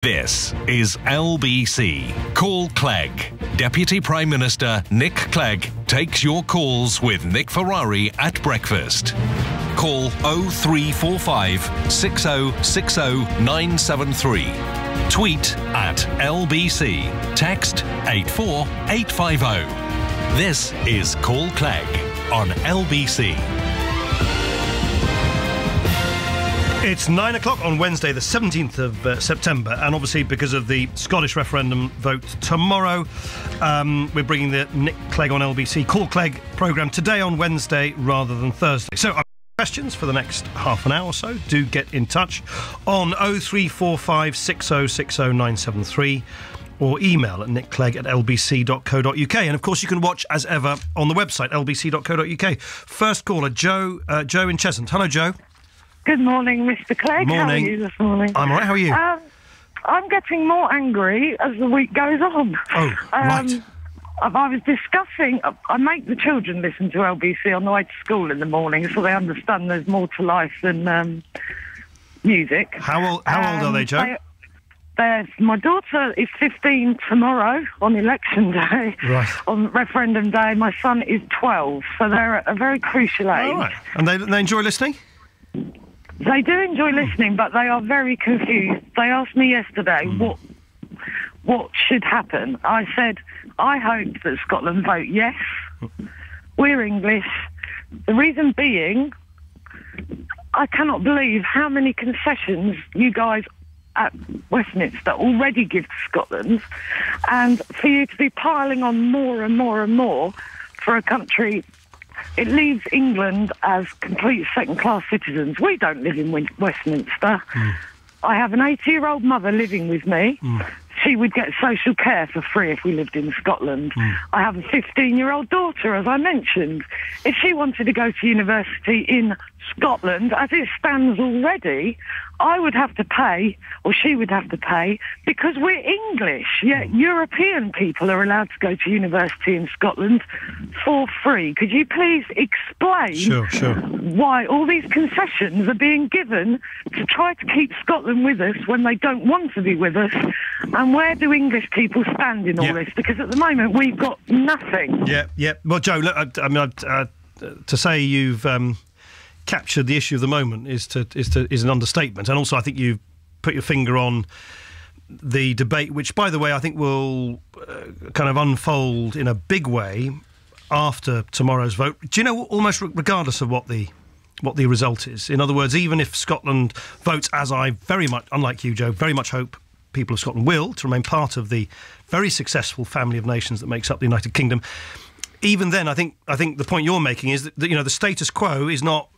This is LBC. Call Clegg. Deputy Prime Minister Nick Clegg takes your calls with Nick Ferrari at breakfast. Call 0345 6060 973. Tweet at LBC. Text 84850. This is Call Clegg on LBC. It's 9 o'clock on Wednesday, the 17th of September, and obviously because of the Scottish referendum vote tomorrow, we're bringing the Nick Clegg on LBC Call Clegg programme today on Wednesday rather than Thursday. So, questions for the next half an hour or so, do get in touch on 0345 6060 973 or email at nickclegg@lbc.co.uk. And of course you can watch as ever on the website lbc.co.uk. First caller, Joe in Cheshunt. Hello, Joe. Good morning, Mr. Clegg. Morning. How are you this morning? I'm all right. How are you? I'm getting more angry as the week goes on. Oh, right. I was discussing... I make the children listen to LBC on the way to school in the morning so they understand there's more to life than music. How old are they, Joe? My daughter is 15 tomorrow on election day, right. on referendum day. My son is 12, so they're at a very crucial age. All right. And they enjoy listening? They do enjoy listening, but they are very confused. They asked me yesterday what should happen. I said, I hope that Scotland vote yes. We're English. The reason being, I cannot believe how many concessions you guys at Westminster already give to Scotland, and for you to be piling on more and more and more for a country... It leaves England as complete second-class citizens. We don't live in Westminster. I have an 80-year-old mother living with me. She would get social care for free if we lived in Scotland. I have a 15-year-old daughter, as I mentioned. If she wanted to go to university in Scotland, as it stands already, I would have to pay, or she would have to pay, because we're English. Yet European people are allowed to go to university in Scotland for free. Could you please explain why all these concessions are being given to try to keep Scotland with us when they don't want to be with us? And where do English people stand in all this? Because at the moment we've got nothing. Yeah. Well, Joe, look, to say you've captured the issue of the moment is an understatement. And also, I think you've put your finger on the debate, which, by the way, I think will kind of unfold in a big way after tomorrow's vote. Do you know, almost regardless of what the result is? In other words, even if Scotland votes, as I very much, unlike you, Joe, very much hope people of Scotland will, to remain part of the very successful family of nations that makes up the United Kingdom, even then, I think the point you're making is that the status quo is not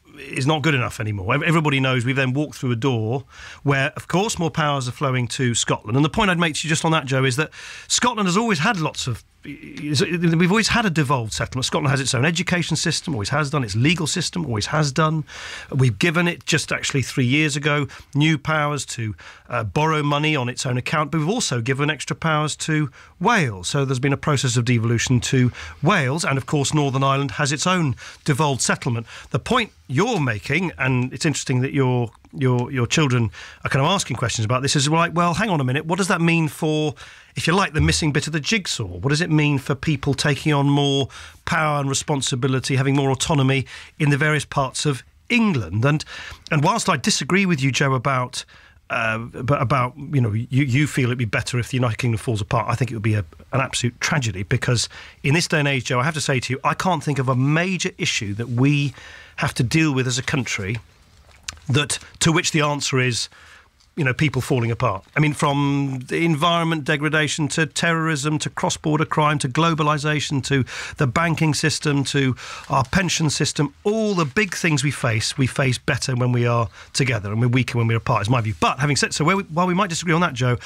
good enough anymore. Everybody knows we've then walked through a door where, of course, more powers are flowing to Scotland. And the point I'd make to you just on that, Joe, is that Scotland has always had we've always had a devolved settlement. Scotland has its own education system, always has done, its legal system, always has done. We've given it, just actually 3 years ago, new powers to borrow money on its own account, but we've also given extra powers to Wales. So there's been a process of devolution to Wales, and of course Northern Ireland has its own devolved settlement. The point you're making, and it's interesting that your children are kind of asking questions about this, is like, well, hang on a minute, what does that mean for, if you like, the missing bit of the jigsaw? What does it mean for people taking on more power and responsibility, having more autonomy in the various parts of England? And whilst I disagree with you, Joe, about you feel it'd be better if the United Kingdom falls apart, I think it would be an absolute tragedy, because in this day and age, Joe, I have to say to you, I can't think of a major issue that we have to deal with as a country to which the answer is, people falling apart. I mean, from the environment degradation to terrorism to cross-border crime to globalisation to the banking system to our pension system, all the big things we face better when we are together, and we're weaker when we're apart, is my view. But having said so, while we might disagree on that, Joe,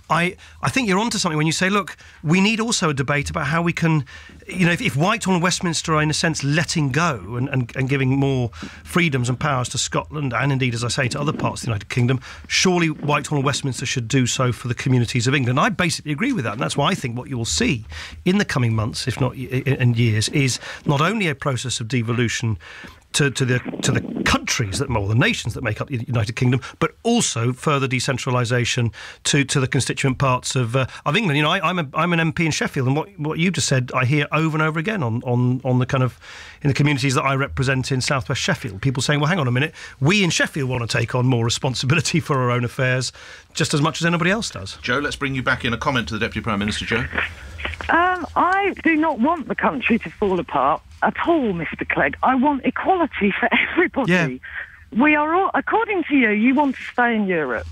I think you're onto something when you say, look, we need also a debate about how we can, if Whitehall and Westminster are in a sense letting go and giving more freedoms and powers to Scotland and indeed, as I say, to other parts of the United Kingdom, surely Whitehall and Westminster should do so for the communities of England. I basically agree with that, and that's why I think what you will see in the coming months, if not in years, is not only a process of devolution to the countries the nations that make up the United Kingdom, but also further decentralisation to the constituent parts of England. You know, I'm an MP in Sheffield, and what you just said, I hear over and over again on the kind of in the communities that I represent in South West Sheffield. People saying, "Well, hang on a minute, we in Sheffield want to take on more responsibility for our own affairs, just as much as anybody else does." Joe, let's bring you back in. A comment to the Deputy Prime Minister, Joe. I do not want the country to fall apart at all, Mr. Clegg. I want equality for everybody. Yeah. We are all, according to you, you want to stay in Europe.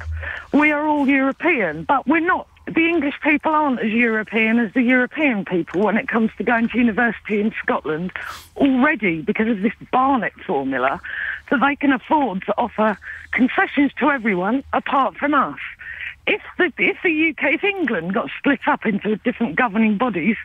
We are all European, but we're not. The English people aren't as European as the European people when it comes to going to university in Scotland already, because of this Barnett formula, that they can afford to offer concessions to everyone apart from us. If England got split up into different governing bodies,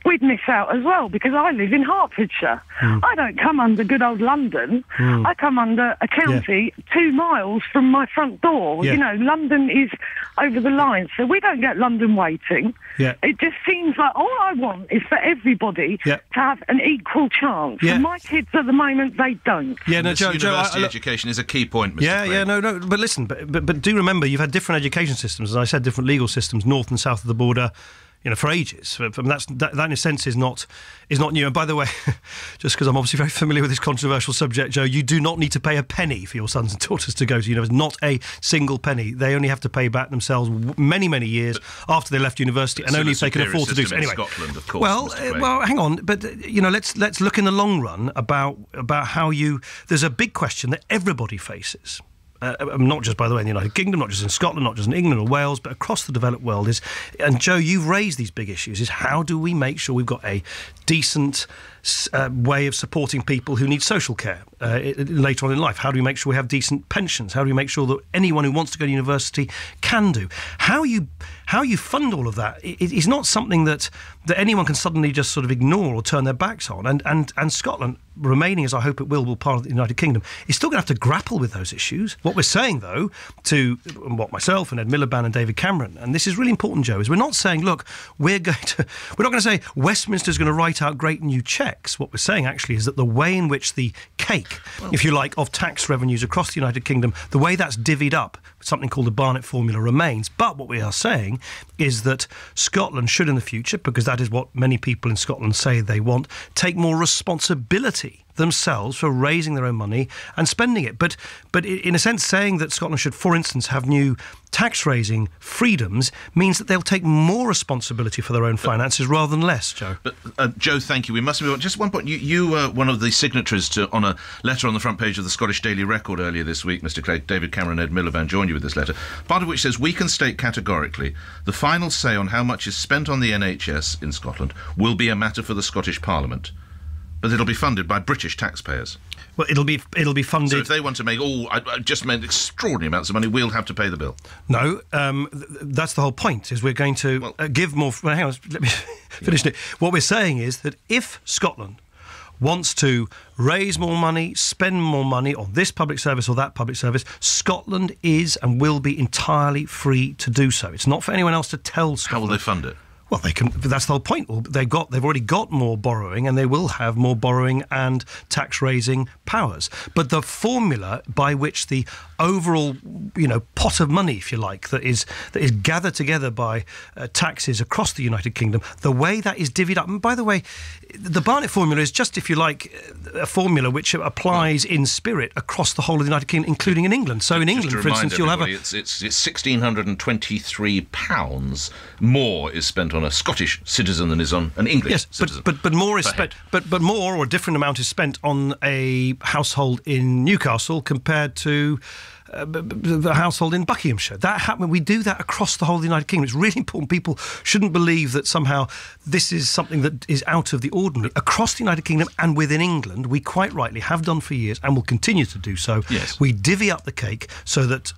we'd miss out as well, because I live in Hertfordshire. I don't come under good old London. I come under a county 2 miles from my front door. Yeah. You know, London is over the line, so we don't get London waiting. Yeah. It just seems like all I want is for everybody to have an equal chance. Yeah. And my kids at the moment, they don't. Yeah, no, Joe, University education is a key point, Mr. Clegg. No. But listen, but do remember, you've had different education systems, as I said, different legal systems, north and south of the border, you know, for ages. That in a sense is not new. And by the way, just because I'm obviously very familiar with this controversial subject, Joe, you do not need to pay a penny for your sons and daughters to go to university. Not a single penny. They only have to pay back themselves many, many years after they left university, and only if they can afford to do so. Anyway, Scotland, of course. Well, hang on, but you know, let's look in the long run about how you. There's a big question that everybody faces. Not just, by the way, in the United Kingdom, not just in Scotland, not just in England or Wales, but across the developed world and Joe, you've raised these big issues, is how do we make sure we've got a decent way of supporting people who need social care later on in life? How do we make sure we have decent pensions? How do we make sure that anyone who wants to go to university can do? How you fund all of that is not something that anyone can suddenly just sort of ignore or turn their backs on. And Scotland, remaining as I hope it will part of the United Kingdom, is still going to have to grapple with those issues. What we're saying, though, to what myself and Ed Miliband and David Cameron, and this is really important, Joe, is we're not saying, look, we're not going to say Westminster's going to write out great new checks. What we're saying actually is that the way in which the cake, if you like, of tax revenues across the United Kingdom, the way that's divvied up, something called the Barnett formula, remains. But what we are saying is that Scotland should in the future, because that is what many people in Scotland say they want, take more responsibility themselves for raising their own money and spending it. But in a sense, saying that Scotland should, for instance, have new tax-raising freedoms means that they'll take more responsibility for their own finances rather than less, Joe. But, Joe, thank you. We must move on. Just one point. You were one of the signatories on a letter on the front page of the Scottish Daily Record earlier this week, Mr. Clegg. David Cameron and Ed Miliband joined you with this letter, part of which says, we can state categorically the final say on how much is spent on the NHS in Scotland will be a matter for the Scottish Parliament. But it'll be funded by British taxpayers. Well, it'll be funded. So if they want to make extraordinary amounts of money, we'll have to pay the bill. No, that's the whole point. Is we're going to give more. Well, hang on, let me finish it. What we're saying is that if Scotland wants to raise more money, spend more money on this public service or that public service, Scotland is and will be entirely free to do so. It's not for anyone else to tell Scotland. How will they fund it? Well, they can. That's the whole point. Well, they've already got more borrowing, and they will have more borrowing and tax-raising powers. But the formula by which the overall, pot of money, if you like, that is gathered together by taxes across the United Kingdom, the way that is divvied up. And by the way, the Barnett formula is just, if you like, a formula which applies in spirit across the whole of the United Kingdom, including in England. So in England, for instance, you'll have it's £1,623 more is spent on a Scottish citizen than is on an English citizen. But more is spent. But more or a different amount is spent on a household in Newcastle compared to the household in Buckinghamshire. That happened. We do that across the whole of the United Kingdom. It's really important. People shouldn't believe that somehow this is something that is out of the ordinary. Across the United Kingdom and within England, we quite rightly have done for years and will continue to do so. Yes. We divvy up the cake so that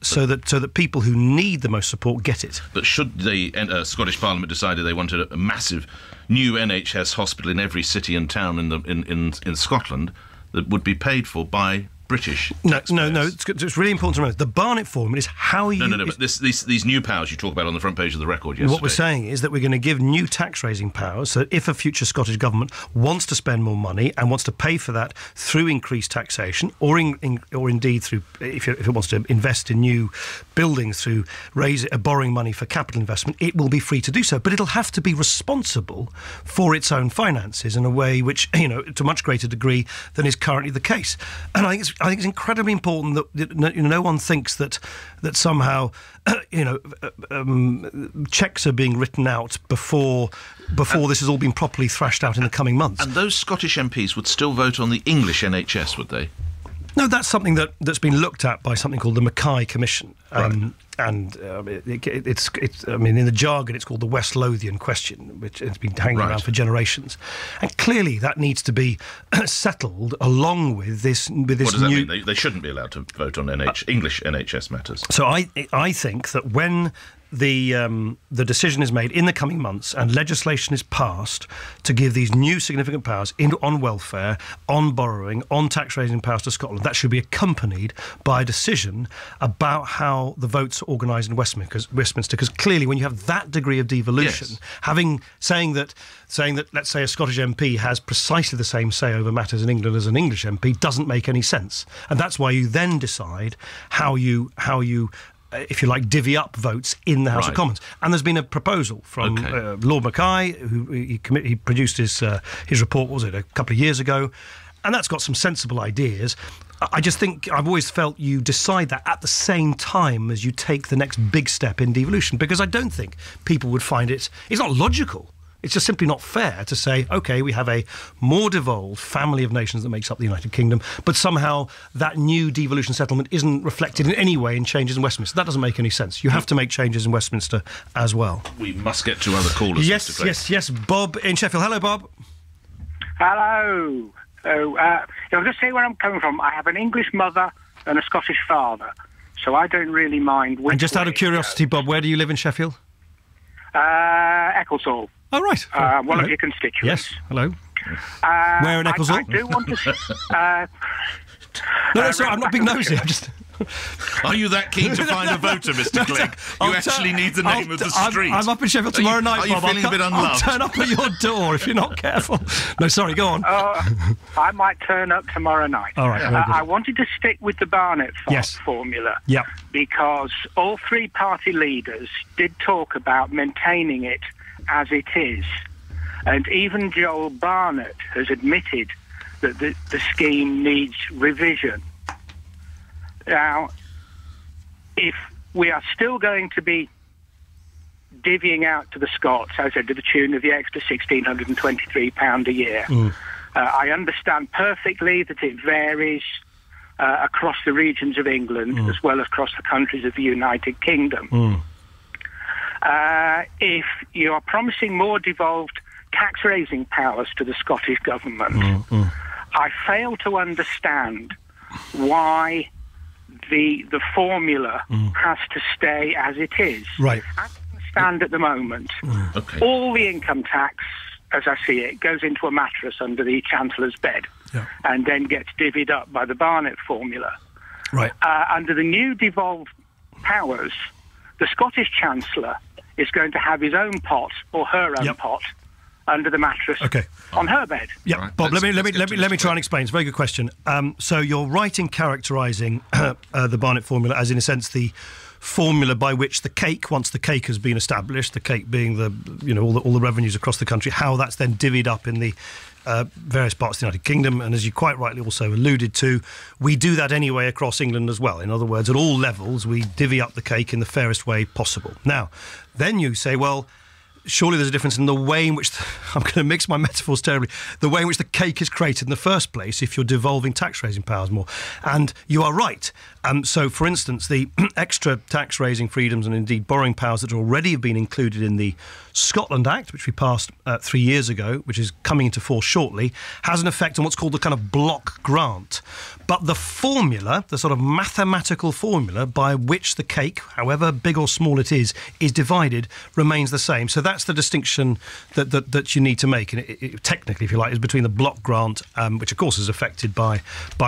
people who need the most support get it. But should the Scottish Parliament decided they wanted a massive new NHS hospital in every city and town in Scotland that would be paid for by British No, taxpayers. it's really important to remember. The Barnett formula is how you... No, but these new powers you talk about on the front page of the Record yesterday. What we're saying is that we're going to give new tax-raising powers, so if a future Scottish government wants to spend more money and wants to pay for that through increased taxation, or indeed through, if it wants to invest in new buildings through borrowing money for capital investment, it will be free to do so. But it'll have to be responsible for its own finances in a way which, to a much greater degree than is currently the case. And I think it's incredibly important that no one thinks that somehow checks are being written out before this has all been properly thrashed out in the coming months. And those Scottish MPs would still vote on the English NHS, would they? No, that's something that's been looked at by something called the Mackay Commission. Right. It's in the jargon, it's called the West Lothian question, which has been hanging around for generations. And clearly that needs to be settled along with this What does that mean? They shouldn't be allowed to vote on English NHS matters. So I think that when the decision is made in the coming months and legislation is passed to give these new significant powers on welfare, on borrowing, on tax-raising powers to Scotland, that should be accompanied by a decision about how the votes are organised in Westminster. Because clearly, when you have that degree of devolution, saying that, let's say, a Scottish MP has precisely the same say over matters in England as an English MP doesn't make any sense. And that's why you then decide how you if you like, divvy up votes in the House of Commons. And there's been a proposal from Lord Mackay, who he produced his report, a couple of years ago, and that's got some sensible ideas. I just think I've always felt you decide that at the same time as you take the next big step in devolution, because I don't think people would find it's not logical. It's just simply not fair to say, OK, we have a more devolved family of nations that makes up the United Kingdom, but somehow that new devolution settlement isn't reflected in any way in changes in Westminster. That doesn't make any sense. You have to make changes in Westminster as well. We must get to other callers. Yes. Bob in Sheffield. Hello, Bob. Hello. I'll just say where I'm coming from. I have an English mother and a Scottish father, so I don't really mind which. And just out of curiosity, Bob, where do you live in Sheffield? Ecclesall. Oh, right. One of your constituents. Yes, hello. Where in Ecclesall? I do want to... No, sorry, I'm not being nosy. I'm just... Are you that keen to find a voter, Mr. Clegg? You actually need the name of the street. I'm up in Sheffield tomorrow night, Bob. Are you feeling a bit unloved? I'll turn up at your door if you're not careful. No, sorry, go on. I might turn up tomorrow night. All right. I wanted to stick with the Barnett formula. Yeah. Because all three party leaders did talk about maintaining it as it is. And even Joel Barnett has admitted that the scheme needs revision. Now, if we are still going to be divvying out to the Scots, as I said, to the tune of the extra £1,623 a year, I understand perfectly that it varies across the regions of England as well as across the countries of the United Kingdom. If you are promising more devolved tax-raising powers to the Scottish government, I fail to understand why the formula has to stay as it is. Right. As it stands at the moment, all the income tax, as I see it, goes into a mattress under the Chancellor's bed and then gets divvied up by the Barnett formula. Right. Under the new devolved powers, the Scottish Chancellor is going to have his own pot or her own pot under the mattress on her bed. Yeah, right, Bob, let me try and explain. It's a very good question. So you're right in characterising the Barnett formula as, in a sense, the formula by which the cake, once the cake has been established, the cake being all the revenues across the country, how that's then divvied up in the various parts of the United Kingdom. And as you quite rightly also alluded to, we do that anyway across England as well. In other words, at all levels, we divvy up the cake in the fairest way possible. Now, then you say, well, surely there's a difference in the way in which, I'm going to mix my metaphors terribly, the way in which the cake is created in the first place if you're devolving tax-raising powers more. And you are right. So, for instance, the extra tax-raising freedoms and indeed borrowing powers that already have been included in the Scotland Act, which we passed 3 years ago, which is coming into force shortly, has an effect on what's called the kind of block grant. But the formula, the sort of mathematical formula by which the cake, however big or small it is divided, remains the same. So that that's the distinction that you need to make. And it, technically, if you like, is between the block grant, which of course is affected by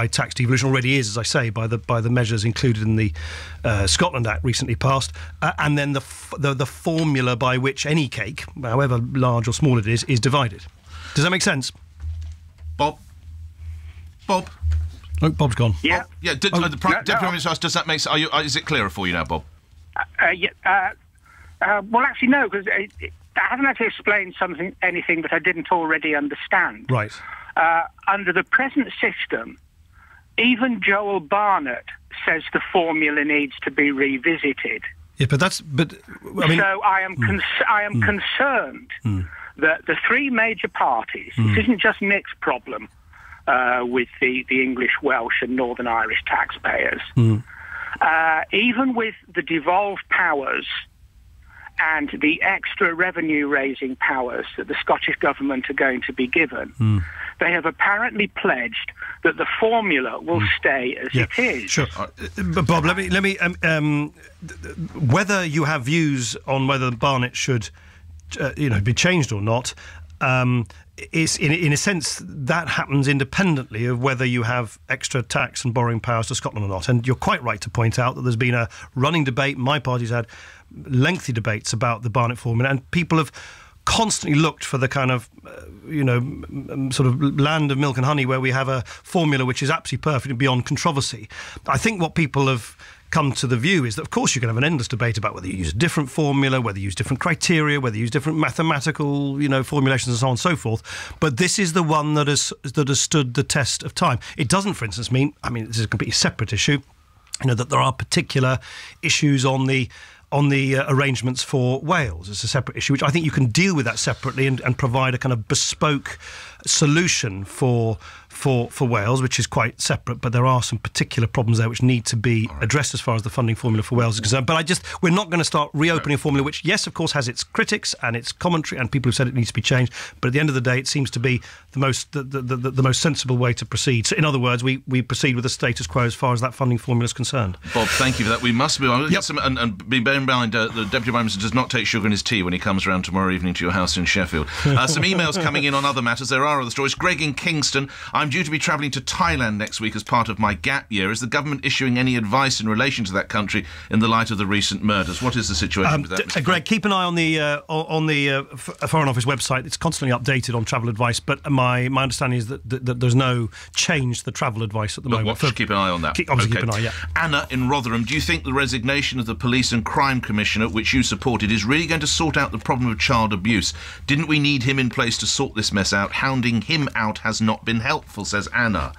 tax devolution, already is, as I say, by the measures included in the Scotland Act recently passed, and then the formula by which any cake, however large or small it is divided. Does that make sense? Bob. Oh, Bob's gone. Yeah. Yeah. Deputy Prime Minister, does that make sense? Is it clearer for you now, Bob? Well, actually, no, because I haven't actually explained anything that I didn't already understand. Right. Under the present system, even Joel Barnett says the formula needs to be revisited. Yeah, but I mean, so I am concerned that the three major parties. This isn't just Nick's problem with the English, Welsh, and Northern Irish taxpayers. Even with the devolved powers and the extra revenue-raising powers that the Scottish Government are going to be given, they have apparently pledged that the formula will stay as it is. Sure. Bob, let me whether you have views on whether Barnett should be changed or not, is in a sense that happens independently of whether you have extra tax and borrowing powers to Scotland or not. And you're quite right to point out that there's been a running debate. My party's had lengthy debates about the Barnett formula, and people have constantly looked for the kind of sort of land of milk and honey where we have a formula which is absolutely perfect and beyond controversy. I think what people have come to the view is that, of course, you can have an endless debate about whether you use a different formula, whether you use different criteria, whether you use different mathematical, formulations and so on and so forth. But this is the one that has stood the test of time. It doesn't, for instance, mean this is a completely separate issue, that there are particular issues on the arrangements for Wales. It's a separate issue, which I think you can deal with that separately and provide a kind of bespoke solution for Wales, which is quite separate, but there are some particular problems there which need to be addressed as far as the funding formula for Wales is concerned. But we're not going to start reopening a formula which, yes, of course, has its critics and its commentary and people who've said it needs to be changed, but at the end of the day, it seems to be the most sensible way to proceed. So, in other words, we proceed with the status quo as far as that funding formula is concerned. Bob, thank you for that. We must be on. Yep. And bear in mind, the Deputy Prime Minister does not take sugar in his tea when he comes around tomorrow evening to your house in Sheffield. Some emails coming in on other matters. There are other stories. Greg in Kingston. I'm due to be travelling to Thailand next week as part of my gap year. Is the government issuing any advice in relation to that country in the light of the recent murders? What is the situation with that? Greg, keep an eye on the Foreign Office website. It's constantly updated on travel advice, but my understanding is that there's no change to the travel advice at the moment. Keep an eye on that. Keep an eye, yeah. Anna in Rotherham, do you think the resignation of the Police and Crime Commissioner, which you supported, is really going to sort out the problem of child abuse? Didn't we need him in place to sort this mess out? Hounding him out has not been helpful, says Anna.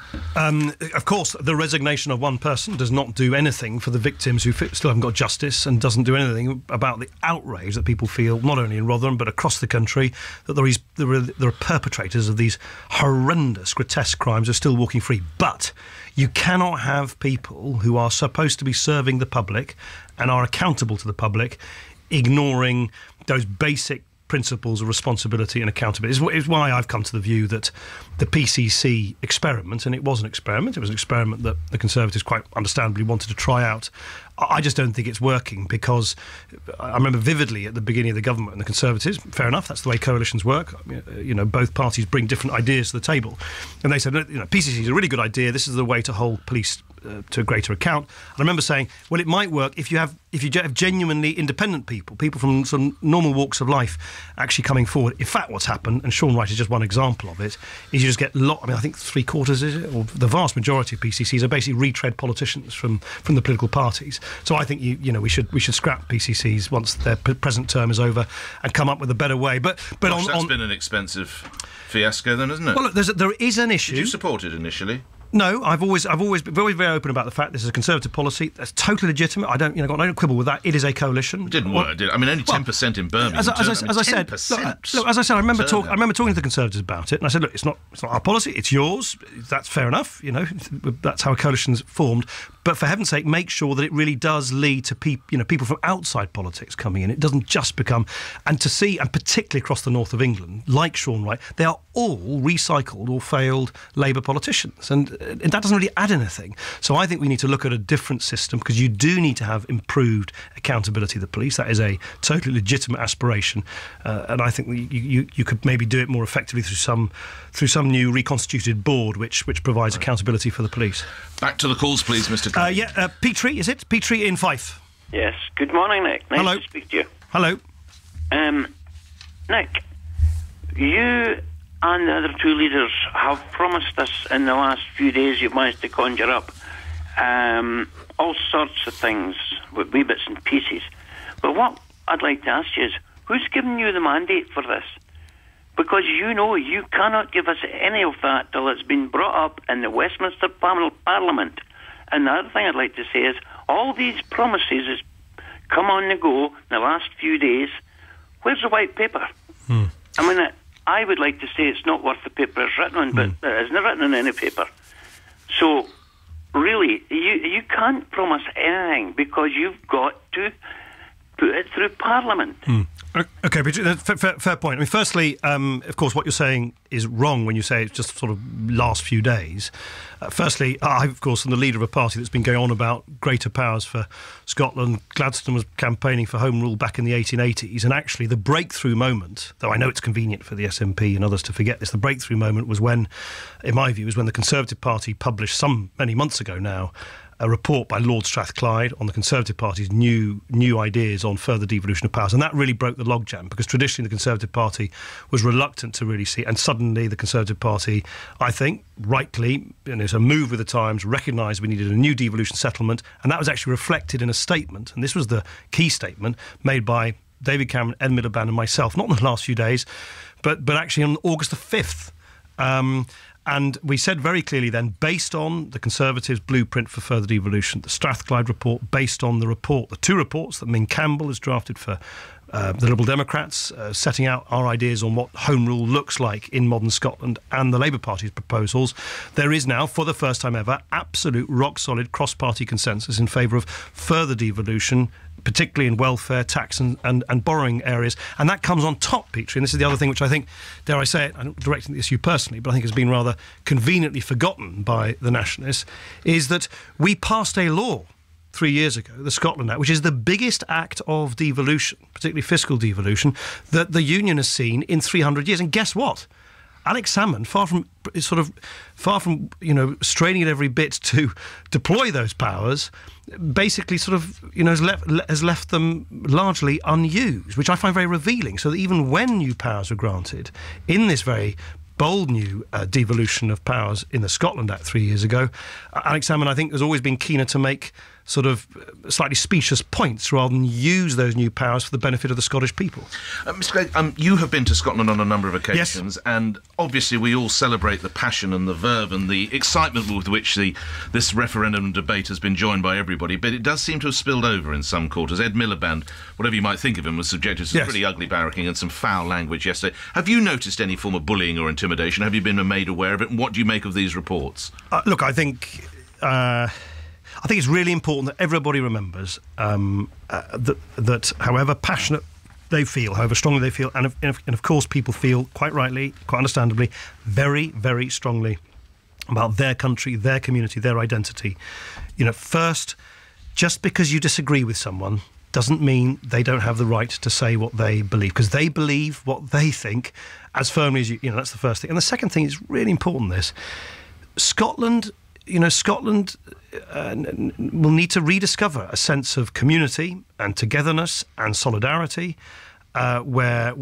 Of course, the resignation of one person does not do anything for the victims who still haven't got justice, and doesn't do anything about the outrage that people feel, not only in Rotherham but across the country, that there are perpetrators of these horrendous, grotesque crimes are still walking free. But you cannot have people who are supposed to be serving the public and are accountable to the public ignoring those basic principles of responsibility and accountability. It's why I've come to the view that the PCC experiment, and it was an experiment that the Conservatives quite understandably wanted to try out, I just don't think it's working, because I remember vividly at the beginning of the government and the Conservatives, fair enough, that's the way coalitions work, both parties bring different ideas to the table, and they said, PCC is a really good idea, this is the way to hold police to a greater account. And I remember saying, well, it might work if you have genuinely independent people from some normal walks of life actually coming forward. In fact, what's happened, and Sean Wright is just one example of it, is you just get I think 3/4 is it, or the vast majority of PCCs are basically retread politicians from the political parties. So I think we should scrap PCCs once their present term is over and come up with a better way. But that's been an expensive fiasco, then, isn't it? Well, look, there is an issue. Did you support it initially? No, I've always been very open about the fact this is a Conservative policy. That's totally legitimate. I don't quibble with that. It is a coalition. It didn't work, did it? I mean, only 10% in Birmingham. As I said, I remember talking to the Conservatives about it, and I said, look, it's not our policy. It's yours. That's fair enough. That's how a coalition's formed. But for heaven's sake, make sure that it really does lead to people from outside politics coming in. It doesn't just become, and particularly across the north of England, like Sean Wright, they are all recycled or failed Labour politicians, and that doesn't really add anything. So I think we need to look at a different system, because you do need to have improved accountability of the police. That is a totally legitimate aspiration, and I think you could maybe do it more effectively through some new reconstituted board which provides accountability for the police. Back to the calls, please, Mr. Clegg. Petrie, is it? Petrie in Fife. Yes. Good morning, Nick. Nice to speak to you. Hello. Nick, you and the other two leaders have promised us in the last few days you've managed to conjure up all sorts of things with wee bits and pieces. But what I'd like to ask you is, who's given you the mandate for this? Because you cannot give us any of that till it's been brought up in the Westminster Parliament. And the other thing I'd like to say is, all these promises has come on the go in the last few days. Where's the white paper? I mean, I would like to say it's not worth the paper it's written on, but it isn't written on any paper. So, really, you can't promise anything, because you've got to put it through Parliament. Okay, fair point. I mean, firstly, of course, what you're saying is wrong when you say it's just sort of last few days. Firstly, I, of course, am the leader of a party that's been going on about greater powers for Scotland. Gladstone was campaigning for Home Rule back in the 1880s, and actually the breakthrough moment, though I know it's convenient for the SNP and others to forget this, the breakthrough moment was when, in my view, the Conservative Party published many months ago now, a report by Lord Strathclyde on the Conservative Party's new ideas on further devolution of powers. And that really broke the logjam, because traditionally the Conservative Party was reluctant to really see, and suddenly the Conservative Party, I think, rightly, it's a move with the times, recognised we needed a new devolution settlement, and that was actually reflected in a statement, and this was the key statement, made by David Cameron, Ed Miliband and myself, not in the last few days, but actually on August the 5th. And we said very clearly then, based on the Conservatives' blueprint for further devolution, the Strathclyde report, based on the two reports that Ming Campbell has drafted for the Liberal Democrats, setting out our ideas on what Home Rule looks like in modern Scotland, and the Labour Party's proposals, there is now, for the first time ever, absolute rock-solid cross-party consensus in favour of further devolution, particularly in welfare, tax and borrowing areas. And that comes on top, Petrie, and this is the other thing which I think, dare I say it, I'm not directing this at you personally, but I think has been rather conveniently forgotten by the Nationalists, is that we passed a law 3 years ago, the Scotland Act, which is the biggest act of devolution, particularly fiscal devolution, that the Union has seen in 300 years. And guess what? Alex Salmond, far from straining at every bit to deploy those powers, basically has left them largely unused, which I find very revealing. So that even when new powers were granted in this very bold new devolution of powers in the Scotland Act 3 years ago, Alex Salmond, I think, has always been keener to make sort of slightly specious points rather than use those new powers for the benefit of the Scottish people. Mr. Clegg, you have been to Scotland on a number of occasions, yes, and obviously we all celebrate the passion and the verve and the excitement with which this referendum debate has been joined by everybody, but it does seem to have spilled over in some quarters. Ed Miliband, whatever you might think of him, was subjected to some pretty ugly barracking and some foul language yesterday. Have you noticed any form of bullying or intimidation? Have you been made aware of it? And what do you make of these reports? Look, I think it's really important that everybody remembers that however passionate they feel, however strongly they feel, and of course people feel, quite rightly, quite understandably, very, very strongly about their country, their community, their identity. First, just because you disagree with someone doesn't mean they don't have the right to say what they believe, because they believe what they think as firmly as you. That's the first thing. And the second thing is really important. Scotland will need to rediscover a sense of community and togetherness and solidarity, where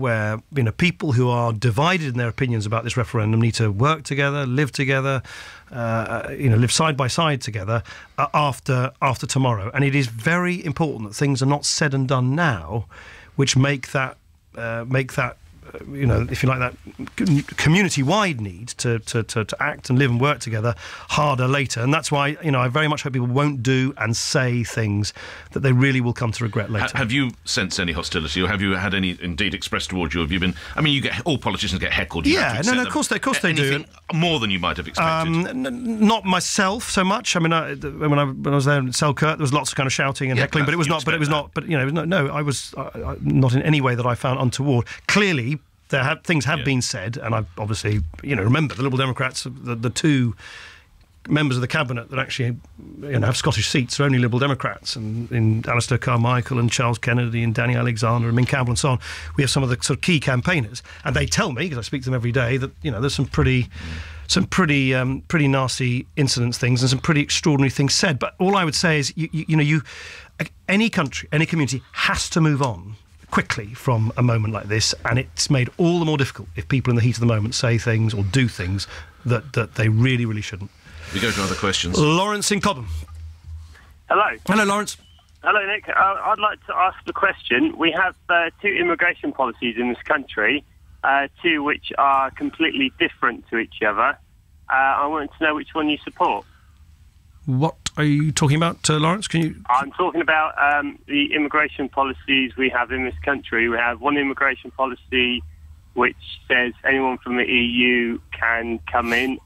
people who are divided in their opinions about this referendum need to work together, live together, live side by side together after tomorrow. And it is very important that things are not said and done now, which make that if you like, that community-wide need to act and live and work together harder later. And that's why, I very much hope people won't do and say things that they really will come to regret later. Have you sensed any hostility, or have you had any indeed expressed towards you? Have you been? I mean, all politicians get heckled. Of course they do. More than you might have expected. Not myself so much. I mean, when I was there in Selkirk, there was lots of kind of shouting and heckling, but it was not. I was not in any way that I found untoward. Clearly, things have been said, and I've obviously, remember the Liberal Democrats, the two members of the cabinet that actually, have Scottish seats are only Liberal Democrats, and in Alistair Carmichael and Charles Kennedy and Danny Alexander and Min Campbell and so on, we have some of the sort of key campaigners, and they tell me, because I speak to them every day, that there's some pretty nasty incidents, things, and some pretty extraordinary things said. But all I would say is, any country, any community has to move on quickly from a moment like this, and it's made all the more difficult if people in the heat of the moment say things or do things that they really, really shouldn't. We go to other questions. Lawrence in Cobham. Hello. Hello, Lawrence. Hello, Nick. I'd like to ask the question. We have two immigration policies in this country, two which are completely different to each other. I want to know which one you support. What are you talking about, Lawrence? I'm talking about the immigration policies we have in this country. We have one immigration policy which says anyone from the EU can come in,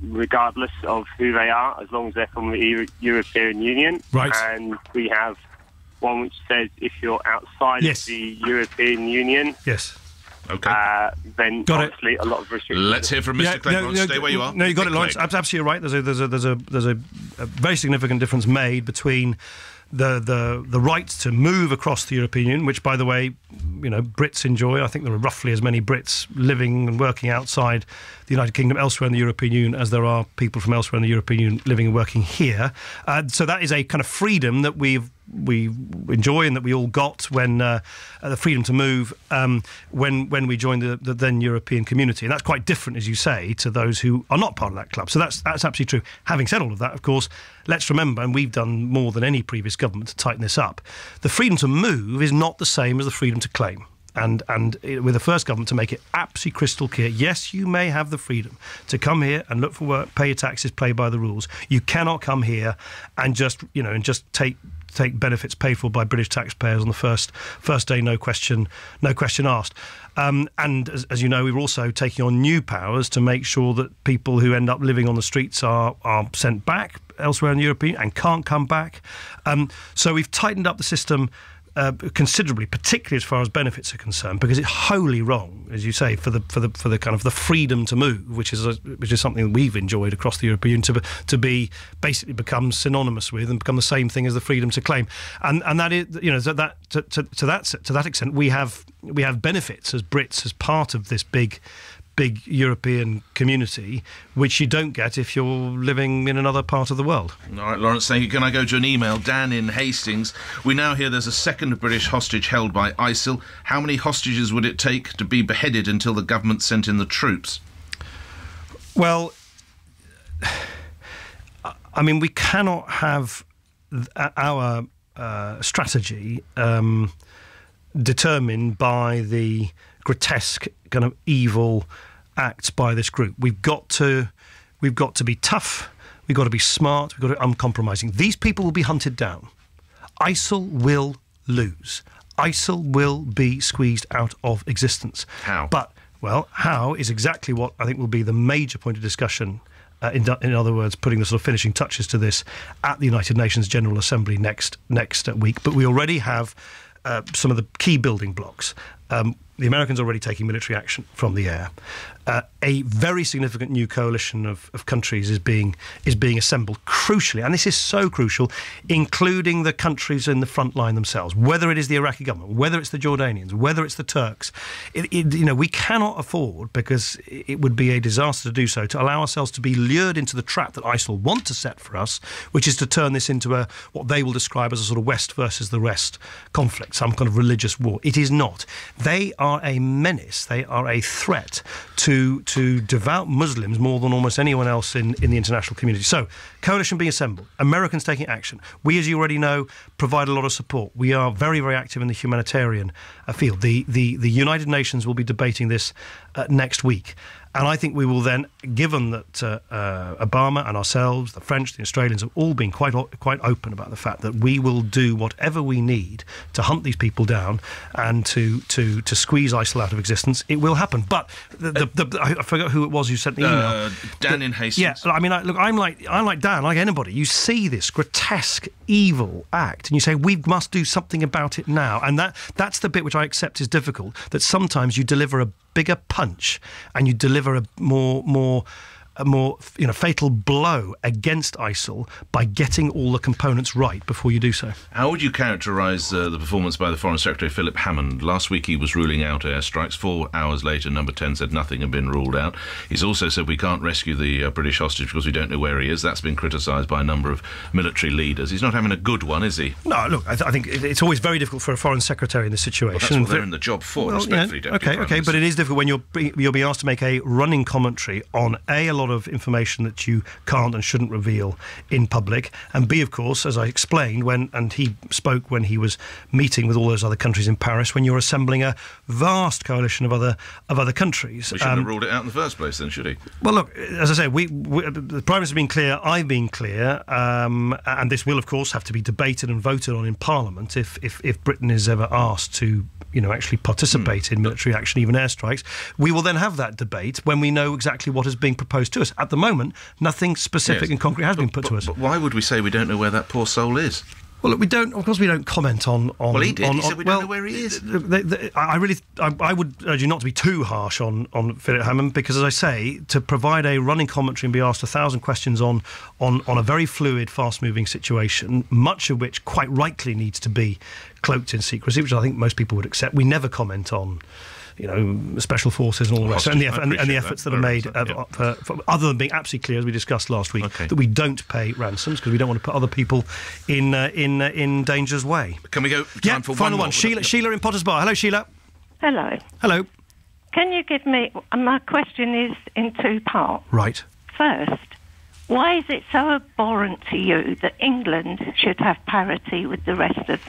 regardless of who they are, as long as they're from the European Union. Right. And we have one which says if you're outside of the European Union, okay, then got obviously a lot of restrictions. Let's hear from Mr. Clegg. Stay where you are. No, you got it, Lawrence. Absolutely right. There's a very significant difference made between the right to move across the European Union, which, by the way, Brits enjoy. I think there are roughly as many Brits living and working outside the United Kingdom elsewhere in the European Union as there are people from elsewhere in the European Union living and working here. So that is a kind of freedom that we enjoy and that we all got when the freedom to move when we joined the then European community. And that's quite different, as you say, to those who are not part of that club. So that's absolutely true. Having said all of that, of course, let's remember, and we've done more than any previous government to tighten this up, the freedom to move is not the same as the freedom to claim. And with the first government to make it absolutely crystal clear, yes, you may have the freedom to come here and look for work, pay your taxes, play by the rules. You cannot come here and just take benefits paid for by British taxpayers on the first day, no question asked. And as you know, we're also taking on new powers to make sure that people who end up living on the streets are sent back elsewhere in the European and can't come back. So we've tightened up the system considerably, particularly as far as benefits are concerned, because it's wholly wrong, as you say, for the kind of the freedom to move, which is something that we've enjoyed across the European Union, to be basically become synonymous with and become the same thing as the freedom to claim, and that is to that extent we have benefits as Brits as part of this big European community, which you don't get if you're living in another part of the world. All right, Lawrence, thank you. Can I go to an email? Dan in Hastings. We now hear there's a second British hostage held by ISIL. How many hostages would it take to be beheaded until the government sent in the troops? Well, I mean, we cannot have our strategy determined by the grotesque kind of evil acts by this group. We've got to be tough. We've got to be smart. We've got to be uncompromising. These people will be hunted down. ISIL will lose. ISIL will be squeezed out of existence. How? How is exactly what I think will be the major point of discussion. In other words, putting the sort of finishing touches to this at the United Nations General Assembly next week. But we already have some of the key building blocks. The Americans are already taking military action from the air. A very significant new coalition of countries is being assembled, crucially, and this is so crucial, including the countries in the front line themselves, whether it is the Iraqi government, whether it's the Jordanians, whether it's the Turks. We cannot afford, because it would be a disaster to do so, to allow ourselves to be lured into the trap that ISIL want to set for us, which is to turn this into what they will describe as a sort of West versus the West conflict, some kind of religious war. It is not. They are a menace. They are a threat to devout Muslims more than almost anyone else in the international community. So, coalition being assembled, Americans taking action. We, as you already know, provide a lot of support. We are very, very active in the humanitarian field. The United Nations will be debating this next week. And I think we will then, given that Obama and ourselves, the French, the Australians, have all been quite open about the fact that we will do whatever we need to hunt these people down and to squeeze ISIL out of existence, it will happen. But I forgot who it was who sent the email. Dan in Hastings. Yeah, I mean, look, I'm like Dan, like anybody. You see this grotesque, evil act, and you say we must do something about it now. And that's the bit which I accept is difficult. That sometimes you deliver a bigger punch and you deliver a more fatal blow against ISIL by getting all the components right before you do so. How would you characterise the performance by the Foreign Secretary Philip Hammond? Last week he was ruling out airstrikes. 4 hours later, Number 10 said nothing had been ruled out. He's also said we can't rescue the British hostage because we don't know where he is. That's been criticised by a number of military leaders. He's not having a good one, is he? No, look, I think it's always very difficult for a Foreign Secretary in this situation. Well, that's what they're in the job for, respectfully, Deputy Prime Minister. But it is difficult when you'll be asked to make a running commentary on a lot of information that you can't and shouldn't reveal in public, and B, of course, as I explained, he spoke when he was meeting with all those other countries in Paris, when you're assembling a vast coalition of other countries. We shouldn't have ruled it out in the first place, then, should he? Well, look, as I say, the Prime Minister's been clear, I've been clear, and this will, of course, have to be debated and voted on in Parliament if Britain is ever asked to actually participate in military action, even airstrikes. We will then have that debate when we know exactly what is being proposed to us. At the moment, nothing specific and concrete has been put to us. But why would we say we don't know where that poor soul is? Well, look, we don't comment on. Well, he did. He said we don't know where he is. I would urge you not to be too harsh on Philip Hammond, because, as I say, to provide a running commentary and be asked 1,000 questions on a very fluid, fast-moving situation, much of which quite rightly needs to be cloaked in secrecy, which I think most people would accept. We never comment on special forces and all the rest, and the efforts that are made, other than being absolutely clear, as we discussed last week, that we don't pay ransoms because we don't want to put other people in danger's way. Can we go? Time for final one. Sheila in Potters Bar. Hello, Sheila. Hello. Can you give me? My question is in 2 parts. Right. First, why is it so abhorrent to you that England should have parity with the rest of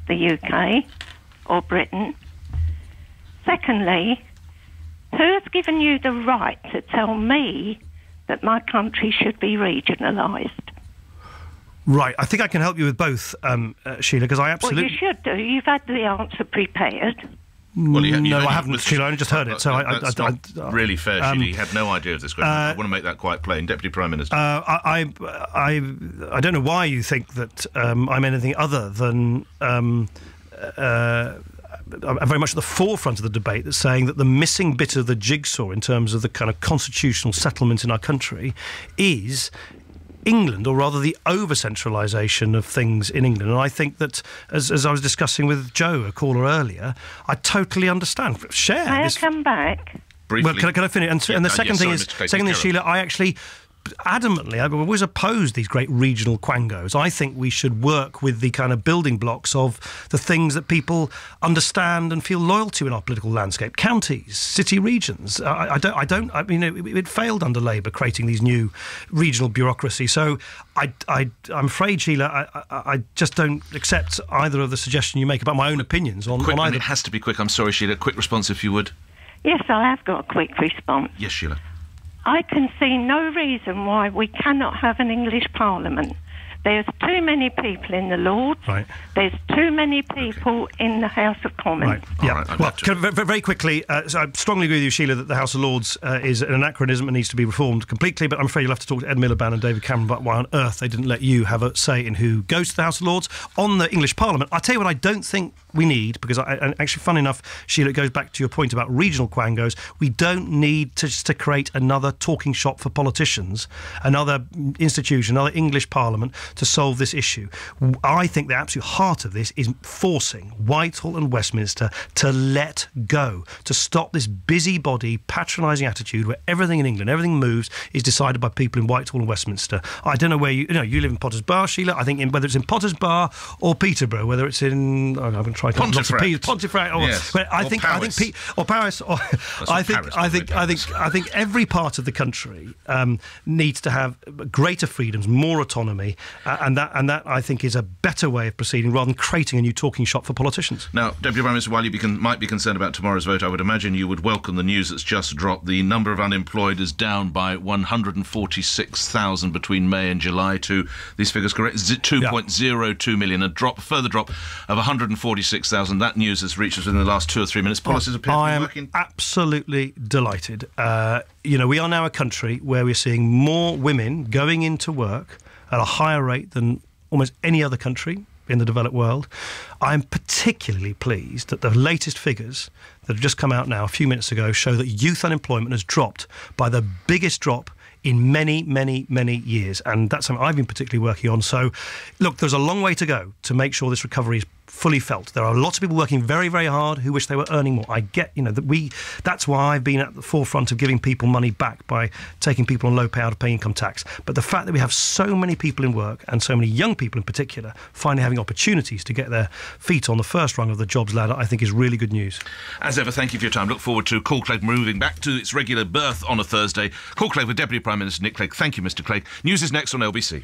the UK or Britain? Secondly, who has given you the right to tell me that my country should be regionalised? Right, I think I can help you with both, Sheila, because I absolutely... Well, you should do. You've had the answer prepared. Well, no, I haven't, Sheila. I only just heard it. So that's not really fair, Sheila. He had no idea of this question. I want to make that quite plain. Deputy Prime Minister. I don't know why you think that I'm anything other than... very much at the forefront of the debate, that's saying that the missing bit of the jigsaw in terms of the kind of constitutional settlement in our country is England, or rather the over-centralisation of things in England. And I think that, as I was discussing with Joe, a caller earlier, I totally understand. May I come back? Briefly. Well, can I finish? And the second thing is, Sheila, I actually... adamantly, I've always opposed these great regional quangos. I think we should work with the kind of building blocks of the things that people understand and feel loyal to in our political landscape. Counties, city regions. I mean, it failed under Labour creating these new regional bureaucracies. So I'm afraid, Sheila, I just don't accept either of the suggestions you make about my own opinions on either. It has to be quick. I'm sorry, Sheila. Quick response, if you would. Yes, I have got a quick response. Yes, Sheila. I can see no reason why we cannot have an English Parliament. There's too many people in the Lords. Right. There's too many people in the House of Commons. Right. Yeah. Well, very quickly, so I strongly agree with you, Sheila, that the House of Lords is an anachronism and needs to be reformed completely. But I'm afraid you'll have to talk to Ed Miliband and David Cameron about why on earth they didn't let you have a say in who goes to the House of Lords. On the English Parliament, I'll tell you what I don't think we need, because and actually, fun enough, Sheila, it goes back to your point about regional quangos. We don't need to create another talking shop for politicians, another institution, another English Parliament to solve this issue. I think the absolute heart of this is forcing Whitehall and Westminster to let go, to stop this busybody, patronising attitude where everything in England, everything moves, is decided by people in Whitehall and Westminster. I don't know where you live in Potters Bar, Sheila. I think whether it's in Potters Bar or Peterborough, whether it's in... I'm going to try to pontifrate. Yes. I think every part of the country needs to have greater freedoms, more autonomy, and that I think is a better way of proceeding rather than creating a new talking shop for politicians. Now, Deputy Prime Minister, while you might be concerned about tomorrow's vote, I would imagine you would welcome the news that's just dropped. The number of unemployed is down by 146,000 between May and July to, these figures correct, 2.02 million, a further drop of 146,000. That news has reached us within the last 2 or 3 minutes. Policies appear to be working. I am absolutely delighted. We are now a country where we're seeing more women going into work at a higher rate than almost any other country in the developed world. I'm particularly pleased that the latest figures that have just come out now, a few minutes ago, show that youth unemployment has dropped by the biggest drop in many, many, many years. And that's something I've been particularly working on. So, look, there's a long way to go to make sure this recovery is fully felt. There are lots of people working very, very hard who wish they were earning more. I get, that's why I've been at the forefront of giving people money back by taking people on low pay out of paying income tax. But the fact that we have so many people in work, and so many young people in particular, finally having opportunities to get their feet on the first rung of the jobs ladder, I think is really good news. As ever, thank you for your time. Look forward to Call Clegg moving back to its regular berth on a Thursday. Call Clegg with Deputy Prime Minister Nick Clegg. Thank you, Mr. Clegg. News is next on LBC.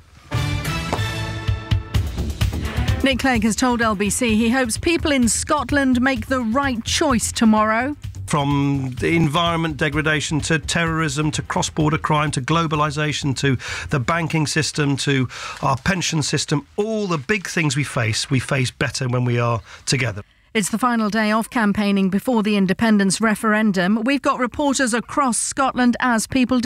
Nick Clegg has told LBC he hopes people in Scotland make the right choice tomorrow. From the environment degradation to terrorism to cross-border crime to globalisation to the banking system to our pension system, all the big things we face better when we are together. It's the final day of campaigning before the independence referendum. We've got reporters across Scotland as people